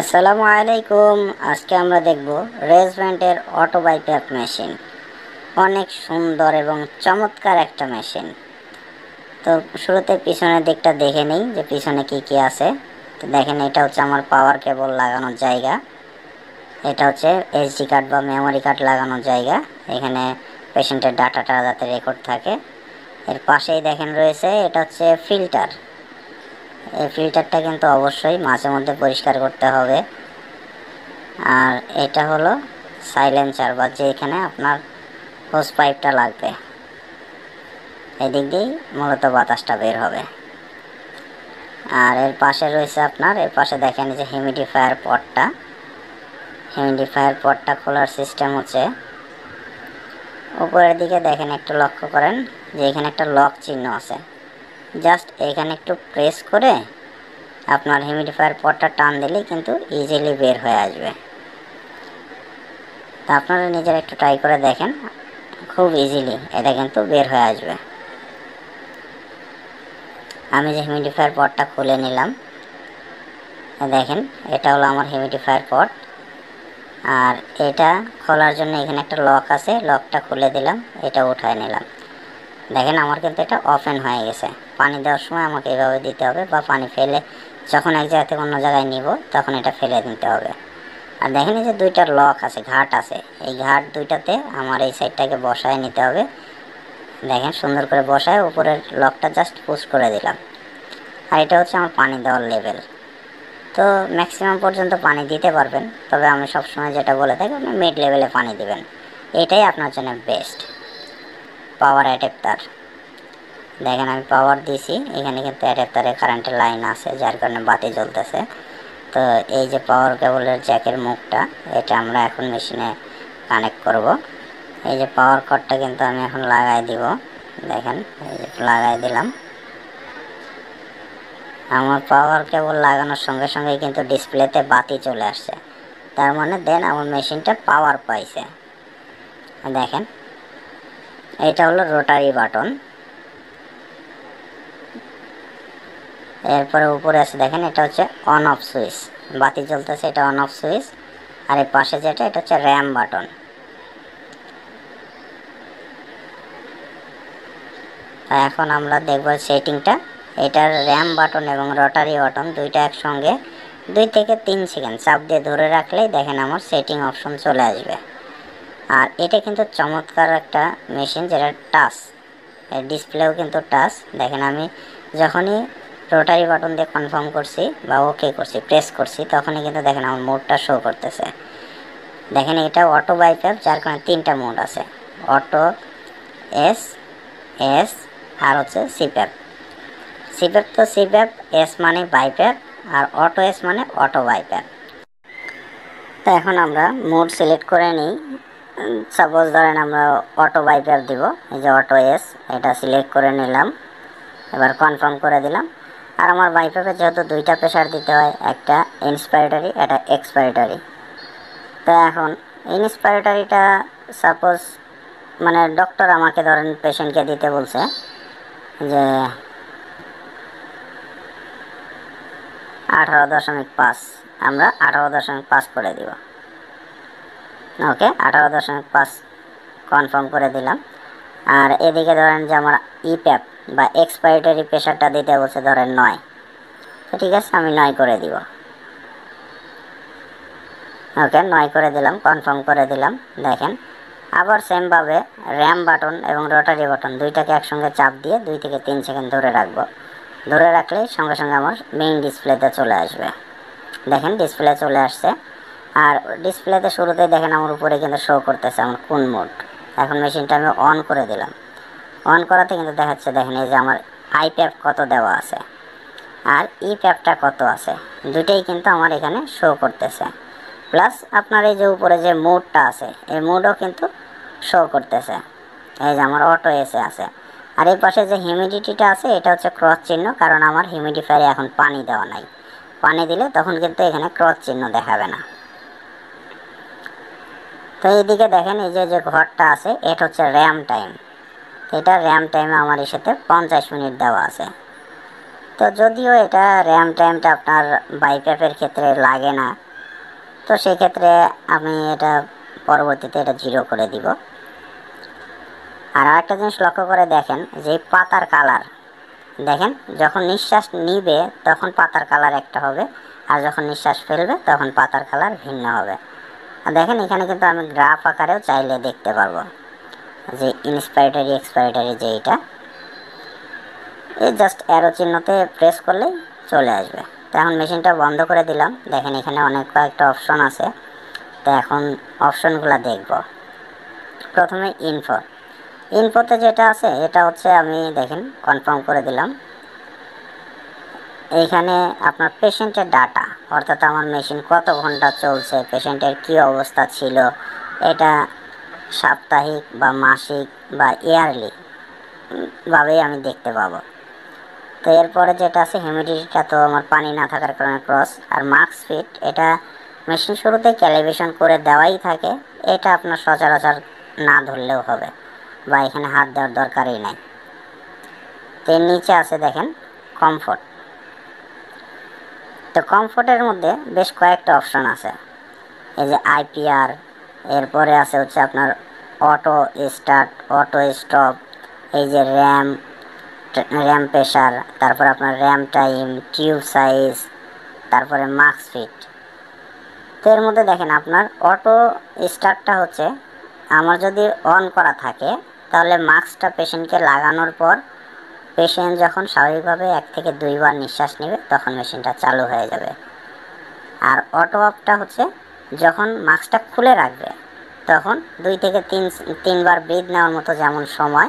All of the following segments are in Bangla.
আসসালামু আলাইকুম। আজকে আমরা দেখব রেজভেন্টের অটো বাইপ্যাপ মেশিন। অনেক সুন্দর এবং চমৎকার একটা মেশিন। তো শুরুতে পিছনের দিকটা দেখে নিই যে পিছনে কি কি আছে। তো দেখেন, এটা হচ্ছে আমার পাওয়ার কেবল লাগানোর জায়গা। এটা হচ্ছে এসডি কার্ড বা মেমোরি কার্ড লাগানোর জায়গা। এখানে পেশেন্টের ডাটাটা যাতে রেকর্ড থাকে। এর পাশেই দেখেন রয়েছে, এটা হচ্ছে ফিল্টার। এই ফিল্টারটা কিন্তু অবশ্যই মাঝে মধ্যে পরিষ্কার করতে হবে। আর এটা হলো সাইলেন্সার বা যেখানে আপনার হোস পাইপটা লাগবে, এদিক দিয়েই মূলত বাতাসটা বের হবে। আর এর পাশে রয়েছে এর পাশে দেখেন যে হিউমিডিফায়ার পটটা খোলার সিস্টেম হচ্ছে উপরের দিকে। দেখেন, একটু লক্ষ্য করেন যে এখানে একটা লক চিহ্ন আছে। জাস্ট এখানে একটু প্রেস করে আপনার হিউমিডিফায়ার পটটা টান দিলেই কিন্তু ইজিলি বের হয়ে আসবে। তা আপনারা নিজেরা একটু ট্রাই করে দেখেন, খুব ইজিলি এটা কিন্তু বের হয়ে আসবে। আমি যে হিউমিডিফায়ার পটটা খুলে নিলাম, দেখেন এটা হলো আমার হিউমিডিফায়ার পট। আর এটা খোলার জন্য এখানে একটা লক আছে, লকটা খুলে দিলাম, এটা উঠায় নিলাম। দেখেন আমার কিন্তু এটা ওপেন হয়ে গেছে। পানি দেওয়ার সময় আমাকে এভাবে দিতে হবে, বা পানি ফেলে যখন এক জায়গা থেকে অন্য জায়গায় নিব তখন এটা ফেলে দিতে হবে। আর দেখেন এই যে দুইটা লক আছে, ঘাট আছে, এই ঘাট দুইটাতে আমার এই সাইডটাকে বসায় নিতে হবে। দেখেন সুন্দর করে বসায় উপরের লকটা জাস্ট পুশ করে দিলাম। আর এটা হচ্ছে আমার পানি দেওয়ার লেভেল। তো ম্যাক্সিমাম পর্যন্ত পানি দিতে পারবেন, তবে আমি সবসময় যেটা বলে থাকি আপনি মিড লেভেলে পানি দিবেন, এটাই আপনার জন্য বেস্ট। পাওয়ার অ্যাডাপ্টার, দেখেন আমি পাওয়ার দিছি, এখানে কিন্তু অ্যাডাপ্টারে কারেন্টের লাইন আছে যার কারণে বাতি জ্বলতেছে। তো এই যে পাওয়ার কেবলের জ্যাকের মুখটা, এটা আমরা এখন মেশিনে কানেক্ট করব। এই যে পাওয়ার কর্ডটা কিন্তু আমি এখন লাগাই দিব। দেখেন এই যে লাগাই দিলাম। আমার পাওয়ার কেবল লাগানোর সঙ্গে সঙ্গে কিন্তু ডিসপ্লেতে বাতি চলে আসছে, তার মানে দেন আমার মেশিনটা পাওয়ার পাইছে। দেখেন এটা হলো রোটারি বাটন। এরপরে উপরে আছে দেখেন, এটা হচ্ছে অন অফ সুইচ, বাতি জ্বলতেছে, এটা অন অফ সুইচ। আর এই পাশে যেটা, এটা হচ্ছে র্যাম বাটন। এখন আমরা দেখব সেটিংটা। এটার র্যাম বাটন এবং রোটারি বাটন দুইটা একসঙ্গে 2 থেকে 3 সেকেন্ড চাপ দিয়ে ধরে রাখলেই দেখেন আমার সেটিং অপশন চলে আসবে। আর এটা কিন্তু চমৎকার একটা মেশিন, যেটা টাচ, ডিসপ্লেও কিন্তু টাচ। দেখেন আমি যখনই রোটারি বাটন দিয়ে কনফার্ম করছি বা ওকে করছি, প্রেস করছি, তখনই কিন্তু দেখেন আমার মোডটা শো করতেছে। দেখেন এটা অটো বাইপ্যাপ, যার কারণে 3টা মোড আছে, অটো, এস, এস, আর হচ্ছে সিপ্যাপ। সিপ্যাপ তো সিপ্যাপ, এস মানে বাইপ্যাপ, আর অটো এস মানে অটো বাইপ্যাপ। তো এখন আমরা মোড সিলেক্ট করে নিই। সাপোজ ধরেন আমরা অটো বাইপ্যাপ দিব, এই যে অটো এস, এটা সিলেক্ট করে নিলাম। এবার কনফার্ম করে দিলাম। আর আমার বাইপ্যাপে যেহেতু 2টা প্রেশার দিতে হয়, একটা ইন্সপাইরেটরি, একটা এক্সপাইরেটরি। তো এখন ইন্সপাইরেটরিটা সাপোজ মানে ডক্টর আমাকে ধরেন পেশেন্টকে দিতে বলছে যে 18.5, আমরা 18.5 করে দিব। ওকে, 18.5 কনফার্ম করে দিলাম। আর এদিকে ধরেন যে আমার ইপ্যাপ বা এক্সপাইরেটরি প্রেশারটা দিতে বলছে ধরেন 9। তো ঠিক আছে, আমি 9 করে দিব। ওকে, 9 করে দিলাম, কনফার্ম করে দিলাম। দেখেন আবার সেমভাবে র্যাম বাটন এবং রোটারি বাটন দুইটাকে একসঙ্গে চাপ দিয়ে 2 থেকে 3 সেকেন্ড ধরে রাখবো। ধরে রাখলেই সঙ্গে সঙ্গে আমার মেইন ডিসপ্লেতে চলে আসবে। দেখেন ডিসপ্লে চলে আসছে। আর ডিসপ্লেতে শুরুতেই দেখেন আমার উপরে কিন্তু শো করতেছে আমার কোন মোড। এখন মেশিনটা আমি অন করে দিলাম। অন করাতে কিন্তু দেখাচ্ছে, দেখেন এই যে আমার আইপ্যাপ কত দেওয়া আছে আর ই প্যাপটা কত আছে, দুইটাই কিন্তু আমার এখানে শো করতেছে। প্লাস আপনার এই যে উপরে যে মোডটা আছে, এই মোডও কিন্তু শো করতেছে। এই যে আমার অটো এসে আছে। আর এই পাশে যে হিউমিডিটিটা আছে, এটা হচ্ছে ক্রস চিহ্ন, কারণ আমার হিউমিডিফায়ারে এখন পানি দেওয়া নাই। পানি দিলে তখন কিন্তু এখানে ক্রস চিহ্ন দেখাবে না। তো এইদিকে দেখেন এই যে ঘরটা আছে, এটা হচ্ছে র্যাম টাইম। এটা র্যাম টাইমে আমার এর সাথে 50 মিনিট দেওয়া আছে। তো তো যদিও এটা র্যাম টাইমটা আপনার বাইপ্যাপের ক্ষেত্রে লাগে না, তো সেক্ষেত্রে আমি এটা পরবর্তীতে এটা 0 করে দিব। আর আরেকটা জিনিস লক্ষ্য করে দেখেন যে পাতার কালার, দেখেন যখন নিঃশ্বাস নিবে তখন পাতার কালার একটা হবে, আর যখন নিঃশ্বাস ফেলবে তখন পাতার কালার ভিন্ন হবে। আর দেখেন এখানে কিন্তু আমি গ্রাফ আকারেও চাইলে দেখতে পারবো যে ইন্সপাইরেটরি এক্সপাইরেটরি যে এটা, এই জাস্ট অ্যারো চিহ্নতে প্রেস করলেই চলে আসবে। তো এখন মেশিনটা বন্ধ করে দিলাম। দেখেন এখানে অনেক কয়েকটা অপশন আছে, তো এখন অপশনগুলো দেখব। প্রথমে ইনফোতে যেটা আছে এটা হচ্ছে আমি দেখেন কনফার্ম করে দিলাম। এইখানে আপনার পেশেন্টের ডাটা, অর্থাৎ আমার মেশিন কত ঘন্টা চলছে, পেশেন্টের কি অবস্থা ছিল, এটা সাপ্তাহিক বা মাসিক বা ইয়ারলি ভাবেই আমি দেখতে পাবো। তো এরপরে যেটা আছে হিউমিডিটিটা, তো আমার পানি না থাকার কারণে ক্রস। আর মার্কস ফিট, এটা মেশিন শুরুতে ক্যালিব্রেশন করে দেওয়াই থাকে, এটা আপনার সচরাচর না ধরলেও হবে বা এখানে হাত দেওয়ার দরকারই নাই। তো এর নিচে আছে দেখেন কমফোর্ট। তো কমফোর্টের মধ্যে বেশ কয়েকটা অপশন আছে, এই যে আইপিআর, এরপরে আছে হচ্ছে আপনার অটো স্টার্ট, অটো স্টপ, এই যে র্যাম প্রেশার, তারপর আপনার র্যাম টাইম, টিউব সাইজ, তারপরে মার্কস ফিট। তো এর মধ্যে দেখেন আপনার অটো স্টার্টটা হচ্ছে আমার যদি অন করা থাকে তাহলে মাস্কটা পেশেন্টকে লাগানোর পর পেশেন্ট যখন স্বাভাবিকভাবে 1 থেকে 2 বার নিঃশ্বাস নেবে তখন মেশিনটা চালু হয়ে যাবে। আর অটো অফটা হচ্ছে যখন মাস্কটা খুলে রাখবে তখন 2 থেকে 3 বার ব্রিথ নেওয়ার মতো যেমন সময়,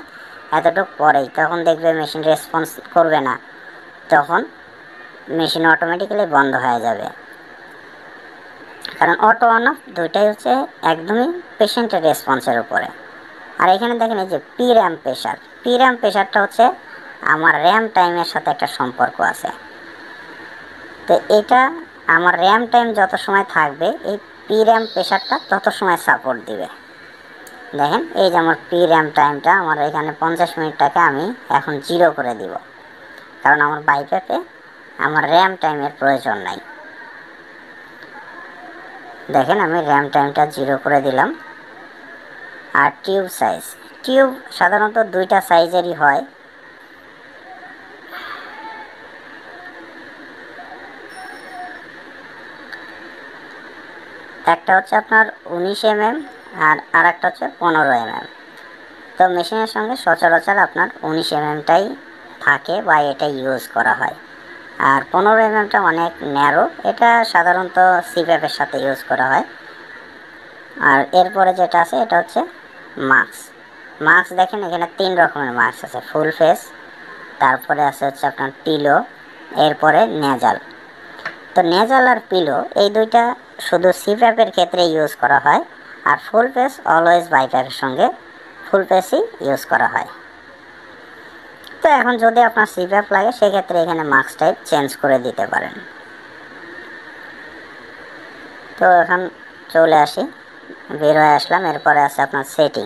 এতটুকু পরেই তখন দেখবে মেশিন রেসপন্স করবে না, তখন মেশিন অটোমেটিক্যালি বন্ধ হয়ে যাবে। কারণ অটো অন অফ দুইটাই হচ্ছে একদমই পেশেন্টের রেসপন্সের উপরে। আর এখানে দেখেন এই যে পি র্যাম প্রেশারটা হচ্ছে আমার র্যাম টাইমের সাথে একটা সম্পর্ক আছে। তো এটা আমার র্যাম টাইম যত সময় থাকবে এই পি র্যাম প্রেশারটা তত সময় সাপোর্ট দিবে। দেখেন এই যে আমার পি র্যাম টাইমটা আমার এখানে 50 মিনিটটাকে আমি এখন 0 করে দিব, কারণ আমার বাইপ্যাপে আমার র্যাম টাইমের প্রয়োজন নাই। দেখেন আমি র্যাম টাইমটা 0 করে দিলাম। আর টিউব সাধারণত 2টা সাইজেরই হয়, একটা হচ্ছে আপনার 19 mm আর আরেকটা হচ্ছে 15 mm। তো মেশিনের সঙ্গে সচরাচর আপনার 19 mmটাই থাকে বা এটা ইউজ করা হয়। আর 15 mmটা অনেক ন্যারো, এটা সাধারণত সিপ্যাপের সাথে ইউজ করা হয়। আর এরপরে যেটা আছে এটা হচ্ছে মাস্ক। দেখেন এখানে 3 রকমের মাস্ক আছে, ফুল ফেস, তারপরে আছে হচ্ছে আপনার পিলো, এরপরে নেজাল। তো নেজাল আর পিলো এই দুইটা শুধু সিপ্যাপের ক্ষেত্রে ইউজ করা হয়, আর ফুল ফেস অলওয়েজ বাইপ্যাপের সঙ্গে ফুল ফেসই ইউজ করা হয়। তো এখন যদি আপনার সিপ্যাপ লাগে সেক্ষেত্রে এখানে মাস্ক টাইপ চেঞ্জ করে দিতে পারেন। তো এখন চলে আসি, বের হয়ে আসলাম। এরপরে আছে আপনার সেটিং।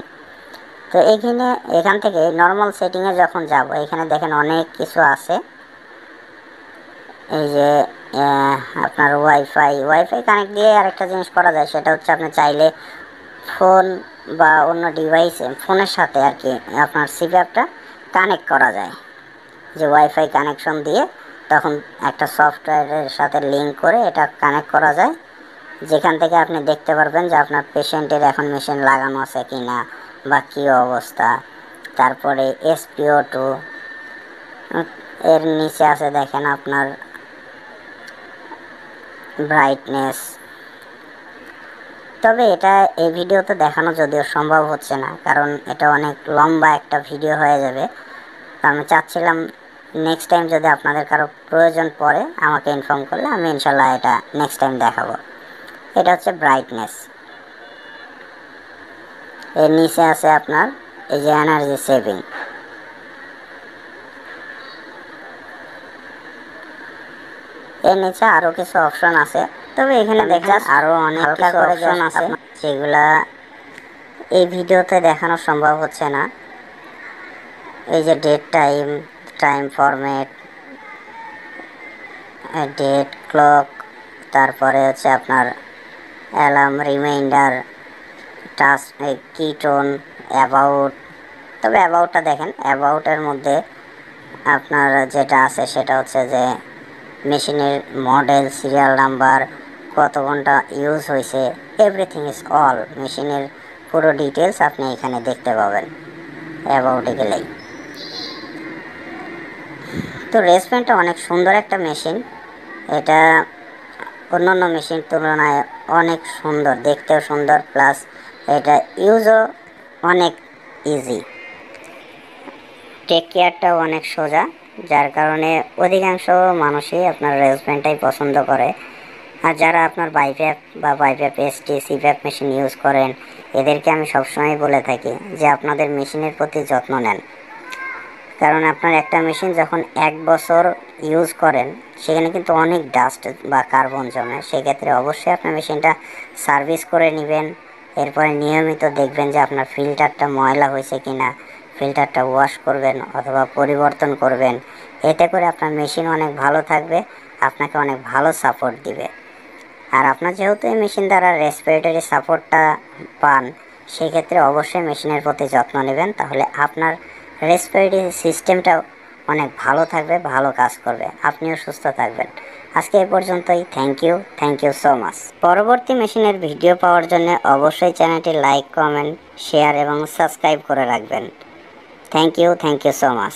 তো এখান থেকে নর্মাল সেটিংয়ে যখন যাব এখানে দেখেন অনেক কিছু আছে। এই যে আপনার ওয়াইফাই কানেক্ট দিয়ে আরেকটা জিনিস করা যায়, সেটা হচ্ছে আপনি চাইলে ফোন বা অন্য ডিভাইসে ফোনের সাথে আর কি আপনার সিপ্যাপটা কানেক্ট করা যায়, যে ওয়াইফাই কানেকশন দিয়ে তখন একটা সফটওয়্যারের সাথে লিঙ্ক করে এটা কানেক্ট করা যায়, যেখান থেকে আপনি দেখতে পারবেন যে আপনার পেশেন্টের এখন মেশিন লাগানো আছে কি না বা কী অবস্থা। তারপরে SpO2, এর নিচে আছে দেখেন আপনার ব্রাইটনেস। তবে এটা এই ভিডিওতে দেখানো যদিও সম্ভব হচ্ছে না, কারণ এটা অনেক লম্বা একটা ভিডিও হয়ে যাবে। তো আমি চাচ্ছিলাম নেক্সট টাইম যদি আপনাদের কারো প্রয়োজন পড়ে আমাকে ইনফর্ম করলে আমি ইনশাল্লাহ এটা নেক্সট টাইম দেখাবো। এটা হচ্ছে ব্রাইটনেস। এর নিচে আছে আপনার এই যে এনার্জি সেভিং। এর নিচে আরও কিছু অপশন আছে, তবে এখানে দেখেন আরও অনেক কিছু অপশন আছে যেগুলা এই ভিডিওতে দেখানো সম্ভব হচ্ছে না। এই যে date time format, date clock, তারপরে হচ্ছে আপনার alarm, reminder, touch, keytone, about. তবে অ্যাবাউটটা দেখেন, অ্যাবাউটের মধ্যে আপনার যেটা আছে সেটা হচ্ছে যে মেশিনের মডেল, সিরিয়াল নাম্বার, কত ঘন্টা ইউজ হয়েছে, এভরিথিং ইজ অল, মেশিনের পুরো ডিটেলস আপনি এখানে দেখতে পাবেন অ্যাবাউটে গেলেই। তো রেসপেনটা অনেক সুন্দর একটা মেশিন, এটা অন্যান্য মেশিন তুলনায় অনেক সুন্দর, দেখতেও সুন্দর, প্লাস এটা ইউজও অনেক ইজি, টেক কেয়ারটাও অনেক সোজা, যার কারণে অধিকাংশ মানুষই আপনার রেসপেনটাই পছন্দ করে। আর যারা আপনার বাইপ্যাপ বা BiPAP ST, CPAP machine use করেন, এদেরকে আমি সবসময় বলে থাকি যে আপনাদের মেশিনের প্রতি যত্ন নেন, কারণ আপনার একটা মেশিন যখন 1 বছর ইউজ করেন সেখানে কিন্তু অনেক ডাস্ট বা কার্বন জমে। সেক্ষেত্রে অবশ্যই আপনার মেশিনটা সার্ভিস করে নেবেন। এরপরে নিয়মিত দেখবেন যে আপনার ফিল্টারটা ময়লা হয়েছে কিনা, ফিল্টারটা ওয়াশ করবেন অথবা পরিবর্তন করবেন। এতে করে আপনার মেশিন অনেক ভালো থাকবে, আপনাকে অনেক ভালো সাপোর্ট দিবে। আর আপনার যেহেতু এই মেশিন দ্বারা রেসপিরেটরি সাপোর্টটা পান, সেক্ষেত্রে অবশ্যই মেশিনের প্রতি যত্ন নেবেন, তাহলে আপনার রেসপিরেটরি সিস্টেমটাও অনেক ভালো থাকবে, ভালো কাজ করবে, আপনিও সুস্থ থাকবেন। আজকে এই পর্যন্তই। Thank you so much. পরবর্তী মেশিনের ভিডিও পাওয়ার জন্য অবশ্যই চ্যানেলটি লাইক, কমেন্ট, শেয়ার এবং সাবস্ক্রাইব করে রাখবেন। Thank you so much.